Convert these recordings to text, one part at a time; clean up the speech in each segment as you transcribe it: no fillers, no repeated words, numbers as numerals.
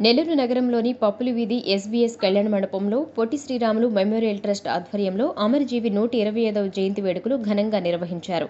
నెల్లూరు నగరంలోని పప్పుల వీధి ఎస్బీఎస్ కళ్యాణ మండపంలో పొట్టి శ్రీరాములు మెమోరియల్ ట్రస్ట్ ఆధ్వర్యంలో అమరజీవి 125వ జయంతి వేడుకలు ఘనంగా నిర్వహించారు.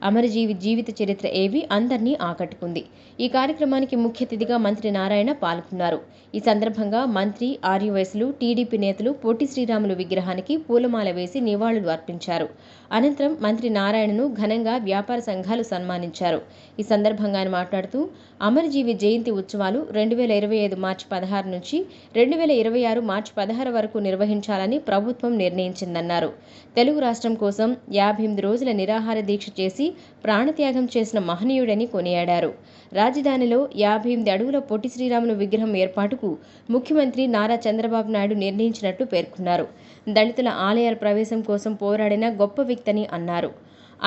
అమరజీవి జీవిత చరిత్ర ఏవి అందరినీ ఆకట్టుకుంది. ఈ కార్యక్రమానికి ముఖ్య అతిథిగా మంత్రి నారాయణ పాల్గొన్నారు. ఈ సందర్భంగా మంత్రి, ఆర్యవైశ్యులు, టీడీపీ నేతలు పొట్టి శ్రీరాములు విగ్రహానికి పూలమాల వేసి నివాళులు అర్పించారు. అనంతరం మంత్రి నారాయణను ఘనంగా వ్యాపార సంఘాలు సన్మానించారు. ఈ సందర్భంగా ఆయన మాట్లాడుతూ అమరజీవి జయంతి ఉత్సవాలు 2025 మార్చి 16 నుంచి 2026 మార్చి 16 వరకు నిర్వహించాలని ప్రభుత్వం నిర్ణయించిందన్నారు. తెలుగు రాష్ట్రం కోసం 58 రోజుల నిరాహార దీక్ష చేసి ప్రాణత్యాగం చేసిన మహనీయుడని కొనియాడారు. రాజధానిలో 58 అడుగుల పొట్టి శ్రీరాములు విగ్రహం ఏర్పాటుకు ముఖ్యమంత్రి నారా చంద్రబాబు నాయుడు నిర్ణయించినట్టు పేర్కొన్నారు. దళితుల ఆలయాల ప్రవేశం కోసం పోరాడిన గొప్ప వ్యక్తని అన్నారు.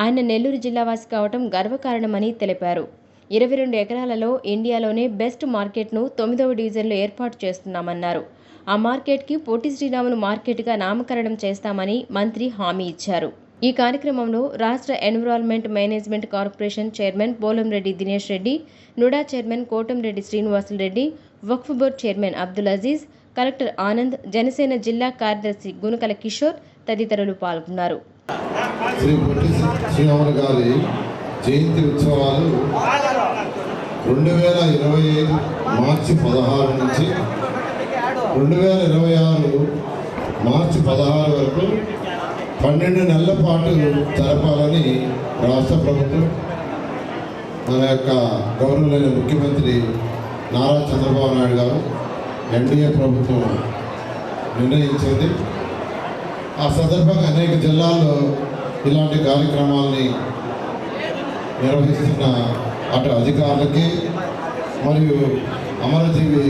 ఆయన నెల్లూరు జిల్లావాసి కావటం గర్వకారణమని తెలిపారు. 22 ఎకరాలలో ఇండియాలోనే బెస్ట్ మార్కెట్ను 9వ డివిజన్లో ఏర్పాటు చేస్తున్నామన్నారు. ఆ మార్కెట్కి పొట్టి శ్రీరాములు మార్కెట్గా నామకరణం చేస్తామని మంత్రి హామీ ఇచ్చారు. ఈ కార్యక్రమంలో రాష్ట్ర environment management corporation chairman Polamreddy Dinesh Reddy, NUDA chairman Kotamreddy Srinivasulareddy, వక్ఫ్ board chairman Abdul Aziz, collector Anand, Janasena జిల్లా కార్యదర్శి గునుకల కిషోర్ తదితరులు పాల్గొన్నారు. జయంతి ఉత్సవాలు 2025 మార్చి 16 నుంచి 2026 మార్చి 16 వరకు 12 నెలల పాటు జరపాలని రాష్ట్ర ప్రభుత్వం మన యొక్క గౌరవనీయ ముఖ్యమంత్రి నారా చంద్రబాబు నాయుడు గారు ఎన్డీఏ ప్రభుత్వం నిర్ణయించింది. ఆ సందర్భంగా అనేక జిల్లాల్లో ఇలాంటి కార్యక్రమాలని నిర్వహిస్తున్న అటు అధికారులకి మరియు అమరజీవి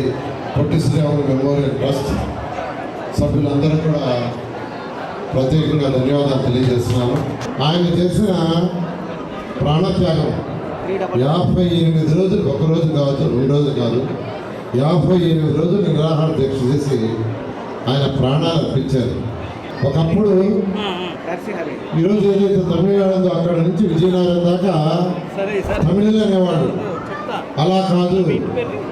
పొట్టి శ్రీరాములు మెమోరియల్ ట్రస్ట్ సభ్యులందరూ కూడా ప్రత్యేకంగా ధన్యవాదాలు తెలియజేస్తున్నాను. ఆయన చేసిన ప్రాణత్యాగం 58 రోజులు, ఒక రోజు కాదు, 2 రోజులు కాదు, 58 రోజులు నిరాహార దీక్ష చేసి ఆయన ప్రాణాలు అర్పించారు. ఒకప్పుడు ఈరోజు ఏదైతే తమిళనాడు ఉందో అక్కడ నుంచి విజయనగరం దాకా తమిళ అనేవాడు. అలా కాదు,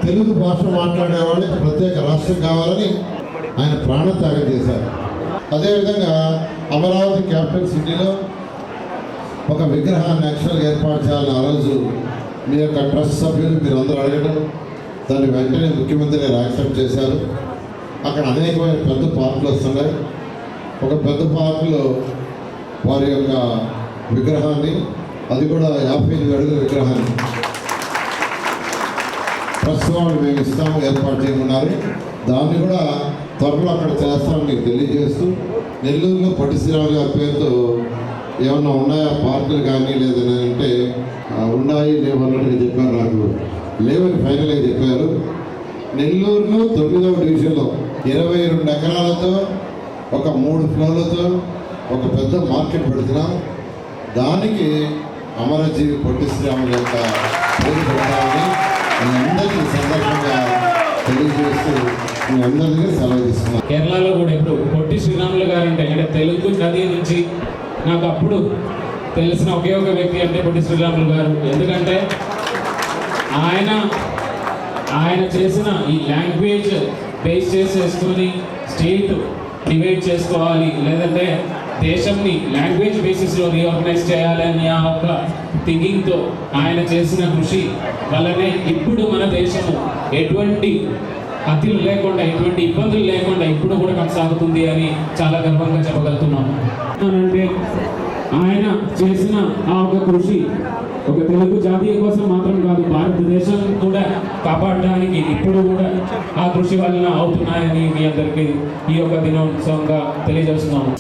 తెలుగు భాష మాట్లాడేవాళ్ళకి ప్రత్యేక రాష్ట్రం కావాలని ఆయన ప్రాణత్యాగం చేశారు. అదేవిధంగా అమరావతి క్యాపిటల్ సిటీలో ఒక విగ్రహాన్ని యాక్చువల్గా ఏర్పాటు చేయాలని ఆ రోజు మీ యొక్క ట్రస్ట్ సభ్యులు మీరు అందరూ అడగడం, దాన్ని వెంటనే ముఖ్యమంత్రి గారు యాక్సెప్ట్ చేశారు. అక్కడ అనేకమైన పెద్ద పార్కులు వస్తున్నాయి. ఒక పెద్ద పార్కులో వారి యొక్క విగ్రహాన్ని, అది కూడా 58 అడుగుల విగ్రహాన్ని ప్రస్తుతం మేము ఇస్తాము, ఏర్పాటు చేయమన్నారు. దాన్ని కూడా త్వరలో అక్కడ చేస్తామని మీకు తెలియజేస్తూ, నెల్లూరులో పొట్టి శ్రీరాములు గారి పేరుతో ఏమన్నా ఉన్నాయా పార్కులు కానీ లేదని అంటే ఉన్నాయి, లేవు అన్నట్టుగా చెప్పారు. నాకు లేవని ఫైనల్గా చెప్పారు. నెల్లూరులో 9వ డివిజన్లో 22 ఎకరాలతో ఒక 3 ఫ్లోర్లతో ఒక పెద్ద మార్కెట్ పెడుతున్నాం. దానికి అమరజీవి పొట్టి శ్రీరాములు యొక్క పేరు పెట్టాలని మీ అందరికీ సందర్భంగా తెలియజేస్తూ మీ అందరికీ సెలవు తీసుకున్నాను. కేరళలో కూడా ఇప్పుడు పొట్టి శ్రీరాములు గారు అంటే ఇక్కడ తెలుగు నది నుంచి నాకు అప్పుడు తెలిసిన ఒకే ఒక వ్యక్తి అంటే పొట్టి శ్రీరాములు గారు. ఎందుకంటే ఆయన చేసిన ఈ లాంగ్వేజ్ బేస్ చేసుకొని స్టేట్ డివైడ్ చేసుకోవాలి, లేదంటే దేశంని లాంగ్వేజ్ బేసిస్లో రీఆర్గనైజ్ చేయాలని ఆ ఒక థింకింగ్తో ఆయన చేసిన కృషి వల్లనే ఇప్పుడు మన దేశము ఎటువంటి అతిలు లేకుండా, ఎటువంటి ఇబ్బందులు లేకుండా ఇప్పుడు కూడా కొనసాగుతుంది అని చాలా గర్వంగా చెప్పగలుగుతున్నాము. అంటే ఆయన చేసిన ఆ ఒక కృషి ఒక తెలుగు జాతీయ కోసం మాత్రం కాదు, భారతదేశం కూడా కాపాడడానికి ఇప్పుడు కూడా ఆ కృషి వలన అవుతున్నాయని మీ అందరికీ ఈ యొక్క దినోత్సవంగా తెలియజేస్తున్నాము.